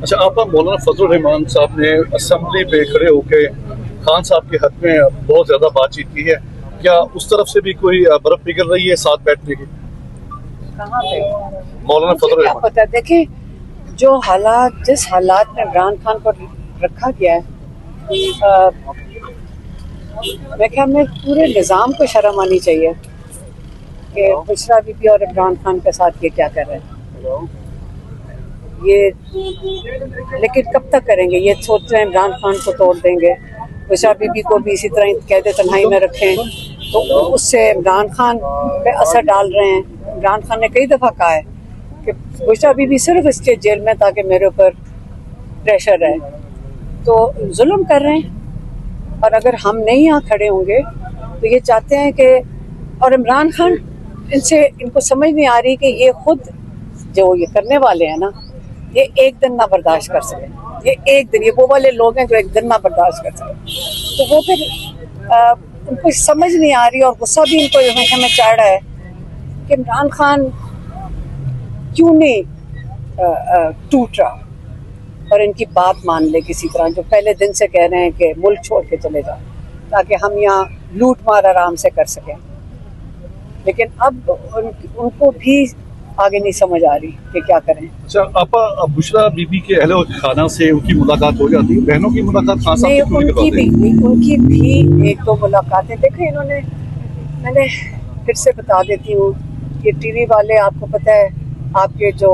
अच्छा, आप मौलाना फजल रहमान साहब ने असेंबली पे खड़े होकर खान साहब के हक में बहुत ज्यादा बातचीत की है। क्या उस तरफ से भी कोई बर्फ पिघल रही है साथ बैठने की? कहाँ पे? मौलाना मुझे फजल क्या रहमान। पता। देखिए, जो हालात जिस हालात में इमरान खान को रखा गया है, मैं ख्याल में पूरे निज़ाम को शर्म आनी चाहिए कि बुशरा बीबी और इमरान खान के साथ ये क्या कर रहे हैं। ये लेकिन कब तक करेंगे? ये सोच रहे हैं इमरान खान को तोड़ देंगे, बुशरा बीबी को भी इसी तरह कैद तन्हाई में रखें, तो उससे इमरान खान पे असर डाल रहे हैं। इमरान खान ने कई दफ़ा कहा है कि बुशरा बीबी सिर्फ इसके जेल में ताकि मेरे ऊपर प्रेशर है, तो जुल्म कर रहे हैं। और अगर हम नहीं यहाँ खड़े होंगे तो ये चाहते हैं कि, और इमरान खान इनको समझ नहीं आ रही कि ये खुद जो ये करने वाले हैं ना, ये एक दिन ना बर्दाश्त कर सकें। ये एक दिन, ये वो वाले लोग हैं जो एक दिन ना बर्दाश्त कर सकें, तो वो फिर उनको समझ नहीं आ रही। और गुस्सा भी इनको हमेशा में चढ़ रहा है कि इमरान खान क्यों नहीं टूट रहा और इनकी बात मान ले किसी तरह, जो पहले दिन से कह रहे हैं कि मुल्क छोड़ के चले जाओ ताकि हम यहाँ लूट मार आराम से कर सकें। लेकिन अब उनको भी आगे नहीं समझ आ रही कि क्या करें। अच्छा, आप बुशरा बीबी के अहले खाना से उनकी मुलाकात हो जाती है? बहनों की मुलाकात खान साहब से क्यों नहीं करवाते? उनकी भी एक दो मुलाकातें देखिए इन्होंने, मैंने फिर से बता देती हूँ, ये टीवी वाले आपको पता है, आपके जो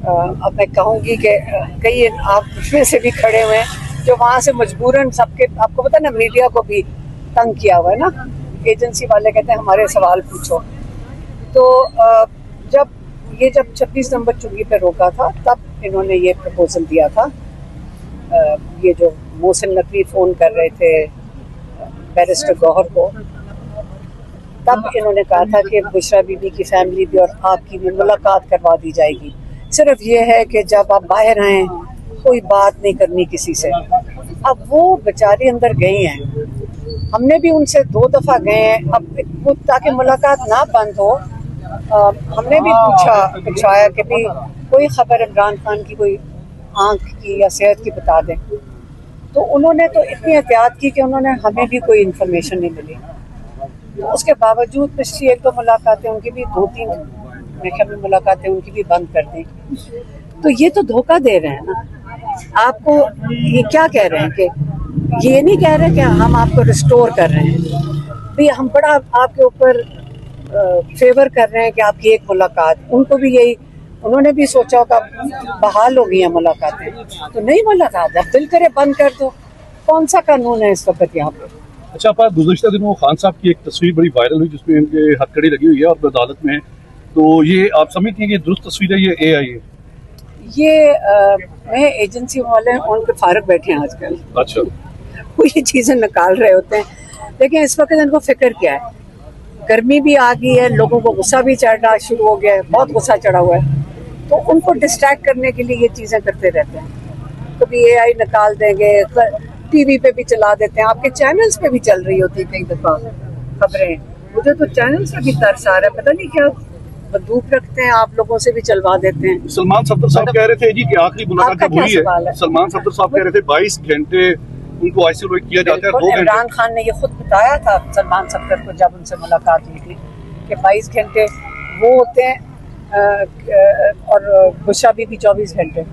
अब मैं कहूँगी कि कई आप उसमें से भी खड़े हुए हैं जो वहाँ से मजबूरन सबके, आपको पता है ना, मीडिया को भी तंग किया हुआ है ना। एजेंसी वाले कहते हैं हमारे सवाल पूछो। तो जब 26 नंबर चुंगी पे रोका था तब इन्होंने ये प्रपोजल दिया था। ये जो मोहसिन नकवी फ़ोन कर रहे थे बैरिस्टर गौहर को, तब इन्होंने कहा था कि बुशरा बीबी की फैमिली भी और आपकी भी मुलाकात करवा दी जाएगी। सिर्फ ये है कि जब आप बाहर आएँ कोई बात नहीं करनी किसी से। अब वो बेचारे अंदर गए हैं, हमने भी उनसे 2 दफ़ा गए हैं, अब ताकि मुलाकात ना बंद हो। हमने भी पूछाया कि भाई कोई ख़बर इमरान खान की, कोई आँख की या सेहत की बता दें, तो उन्होंने तो इतनी एहतियात की कि उन्होंने हमें भी कोई इन्फॉर्मेशन नहीं मिली। तो उसके बावजूद पिछली 1-2 मुलाकातें उनकी भी, 2-3 मेरे ख्याल में मुलाकातें उनकी भी बंद कर दी। तो ये तो धोखा दे रहे हैं ना आपको। ये क्या कह रहे हैं कि ये नहीं कह रहे कि हम आपको रिस्टोर कर रहे हैं, भाई हम बड़ा आपके ऊपर फेवर कर रहे हैं कि आपकी एक मुलाकात। उनको भी यही, उन्होंने भी सोचा होगा बहाल हो गई हैं मुलाकातें, तो नहीं मुलाकात, जब दिल करे बंद कर दो। कौन सा कानून है इस वक्त यहाँ पे? अच्छा, आप गुज़श्ता दिनों खान साहब की एक तस्वीर बड़ी वायरल हुई जिसमें इनके हथकड़ी लगी हुई है और अदालत में है, तो ये आप समझती हैं कि दुरुस्त तस्वीर है, ये AI है? ये मैं एजेंसी वाले उनके फारग बैठे हैं आजकल। अच्छा, वो ये चीज़ें निकाल रहे होते हैं, लेकिन इस वक्त इनको फिक्र क्या है? गर्मी भी आ गई है, लोगों को गुस्सा भी चढ़ना शुरू हो गया है, बहुत गुस्सा चढ़ा हुआ है, तो उनको डिस्ट्रैक्ट करने के लिए ये चीज़ें करते रहते हैं। कभी AI निकाल देंगे, टीवी पे भी चला देते हैं, आपके चैनल्स पे भी चल रही होती है कई दफ़ा खबरें। मुझे तो चैनल्स पे भी तरस आ रहा है, पता नहीं क्या बंदूक रखते हैं, आप लोगों से भी चलवा देते हैं। सलमान सफदर साहब कह रहे थे जी कि आखिरी मुलाकात जब हुई है, है? सलमान सफदर साहब कह रहे थे 22 घंटे उनको आइसोलेट किया जाता है, 2 घंटे। इमरान खान ने ये खुद बताया था सलमान सफदर को जब उनसे मुलाकात हुई थी कि 22 घंटे वो होते हैं और बुशरा बीबी 24 घंटे।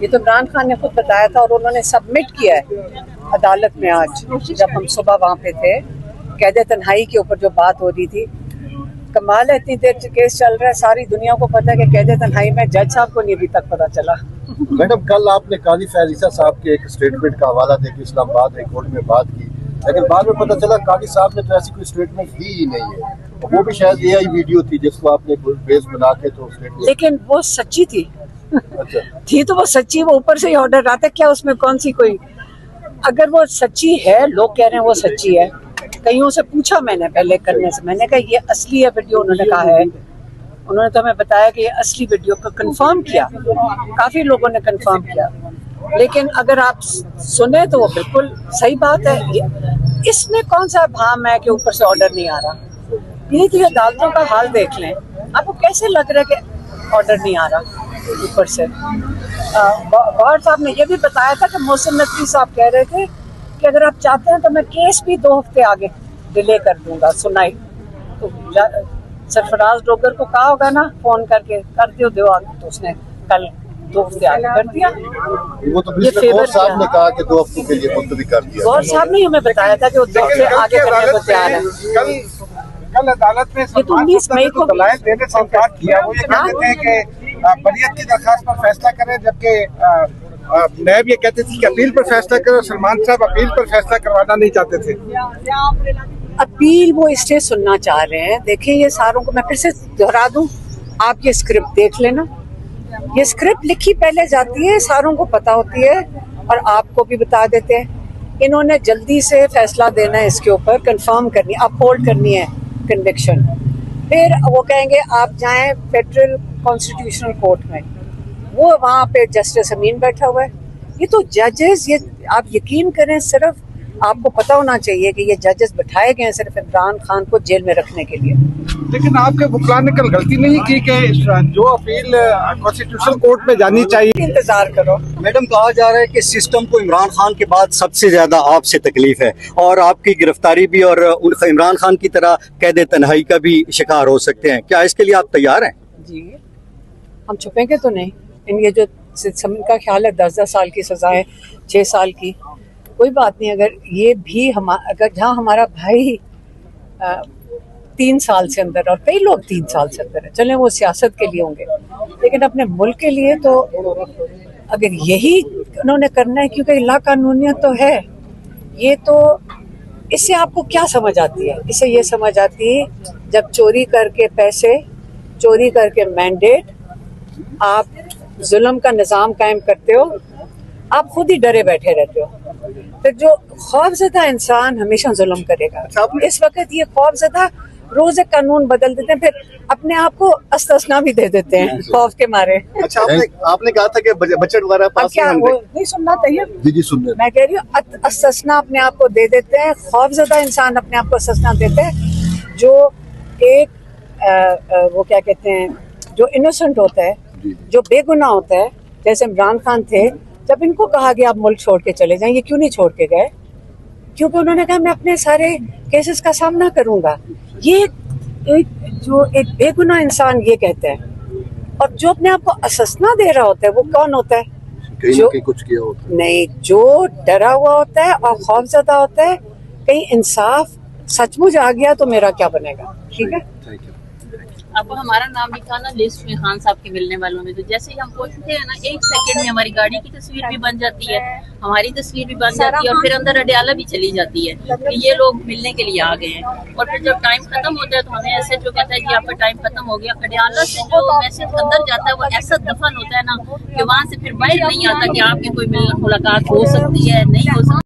ये तो इमरान खान ने खुद बताया था और उन्होंने सबमिट किया है अदालत में। आज जब हम सुबह वहाँ पे थे, कैद तन्हाई के ऊपर जो बात हो रही थी, कमाल है, इतनी देर केस चल रहा है, सारी दुनिया को पता है कि कैद तन्हाई में जज साहब को नहीं अभी तक पता चला। मैडम, कल आपने काजी फैज़ ईसा साहब के एक स्टेटमेंट का हवाला देकर इस्लामाबाद हाई कोर्ट में बात की, लेकिन बाद में पता चला काजी साहब ने तो ऐसी कोई स्टेटमेंट दी ही नहीं है, और वो भी शायद AI वीडियो थी जिसको आपने बेस बना के तो स्टेटमेंट। लेकिन वो सच्ची थी। अच्छा, थी तो वो सच्ची, वो ऊपर से ही ऑर्डर आता है क्या, उसमें कौन सी कोई, अगर वो सच्ची है, लोग कह रहे हैं वो सच्ची है, कईयों से पूछा मैंने पहले करने से, मैंने कहा ये असली है वीडियो, उन्होंने कहा है, उन्होंने तो हमें बताया कि ये असली वीडियो को कंफर्म किया, काफ़ी लोगों ने कंफर्म किया। लेकिन अगर आप सुने तो वो बिल्कुल सही बात है। इसमें कौन सा भाम है कि ऊपर से ऑर्डर नहीं आ रहा? धीरे धीरे अदालतों का हाल देख लें, आपको कैसे लग रहा है कि ऑर्डर नहीं आ रहा? ऊपर से गौहर साहब ने ये भी बताया था कि मोहसिन नकवी साहब कह रहे थे कि अगर आप चाहते हैं तो मैं केस भी 2 हफ्ते आगे डिले कर दूंगा सुनाई। तो सरफराज डोगर को कहा होगा ना फोन करके कर दियो तो उसने कल 2 हफ्ते आगे कर दिया। वो तो गौहर साहब ने कहा कि 2 हफ्तों के लिए मुलतवी कर दिया। गौहर साहब ने हमें बताया था कि वो 2 हफ्ते आगे करने को तैयार है। कल अदालत में ये तो 19 मई को दलाइल देने से इनकार किया। वो ये कहते थे कि बरियत की दरखास्त पर फैसला करें, जबकि नैब ये कहते थे कि अपील पर फैसला करें। सलमान साहब अपील पर फैसला करवाना नहीं चाहते थे। अपील वो इसलिए सुनना चाह रहे हैं। देखिए ये सारों को मैं फिर से दोहरा दूं, आप ये स्क्रिप्ट देख लेना। ये स्क्रिप्ट लिखी पहले जाती है, सारों को पता होती है और आपको भी बता देते हैं। इन्होंने जल्दी से फैसला देना है इसके ऊपर, कंफर्म करनी, अपहोल्ड करनी है कन्विक्शन। फिर वो कहेंगे आप जाएं फेडरल कॉन्स्टिट्यूशनल कोर्ट में, वो वहाँ पे जस्टिस अमीन बैठा हुआ है। ये तो जजेस, ये आप यकीन करें, सिर्फ आपको पता होना चाहिए कि ये जजेस बिठाए गए हैं सिर्फ इमरान खान को जेल में रखने के लिए। लेकिन आपके वकील ने कल गलती नहीं की कि जो अपील कॉन्स्टिट्यूशनल कोर्ट में जानी चाहिए। इंतजार करो। मैडम, कहा जा रहा है कि सिस्टम को इमरान खान के बाद सबसे ज्यादा आपसे तकलीफ है और आपकी गिरफ्तारी भी और इमरान खान की तरह कैद तन्हाई का भी शिकार हो सकते हैं। क्या इसके लिए आप तैयार हैं? जी, हम छुपेंगे तो नहीं। इन ये जो इनका ख्याल है 10-10 साल की सजा है, 6 साल की, कोई बात नहीं। अगर ये भी अगर जहाँ हमारा भाई 3 साल से अंदर और कई लोग 3 साल से अंदर है, चले वो सियासत के लिए होंगे, लेकिन अपने मुल्क के लिए तो अगर यही उन्होंने करना है, क्योंकि ला कानूनियत तो है ये, तो इससे आपको क्या समझ आती है? इससे ये समझ आती है जब चोरी करके पैसे, चोरी करके मैंडेट, आप जुल्म का निज़ाम कायम करते हो, आप खुद ही डरे बैठे रहते हो। फिर जो खौफज़दा इंसान हमेशा जुल्म करेगा। इस वक्त ये खौफज़दा रोज एक कानून बदल देते हैं, फिर अपने आप को अस्तना भी दे देते हैं खौफ के मारे। अच्छा, आपने कहा था कि बजट वगैरह पास क्या वो नहीं सुनना चाहिए? जी सुन रहे। मैं कह रही हूँ अस्तना अपने आप को दे देते हैं, खौफज़दा इंसान अपने आप को अस्तना देते हैं। जो एक वो क्या कहते हैं, जो इनोसेंट होता है, जो बेगुनाह होता है, जैसे इमरान खान थे, जब इनको कहा गया आप मुल्क छोड़ के चले जाएं, ये क्यों नहीं छोड़ के गए? क्योंकि उन्होंने कहा मैं अपने सारे केसेस का सामना करूंगा। ये एक बेगुनाह इंसान ये कहते हैं। और जो अपने आप को अससना दे रहा होता है वो कौन होता है? जो कुछ किया होता है, नहीं, जो डरा हुआ होता है और खौफज़दा होता है, कहीं इंसाफ सचमुच आ गया तो मेरा क्या बनेगा। ठीक है, आपको हमारा नाम लिखा ना लिस्ट में खान साहब के मिलने वालों में, तो जैसे ही हम पहुंचते हैं ना 1 सेकंड में हमारी गाड़ी की तस्वीर भी बन जाती है, हमारी तस्वीर भी बन जाती है और फिर अंदर अडयाला भी चली जाती है कि ये लोग मिलने के लिए आ गए हैं। और फिर जब टाइम खत्म होता है तो हमें ऐसे जो कहता है कि आपका टाइम खत्म हो गया, अडयाला से जो मैसेज अंदर जाता है वो ऐसा दफन होता है ना कि वहाँ से फिर बाहर नहीं आता कि आपकी कोई मुलाकात हो सकती है, नहीं हो सकती।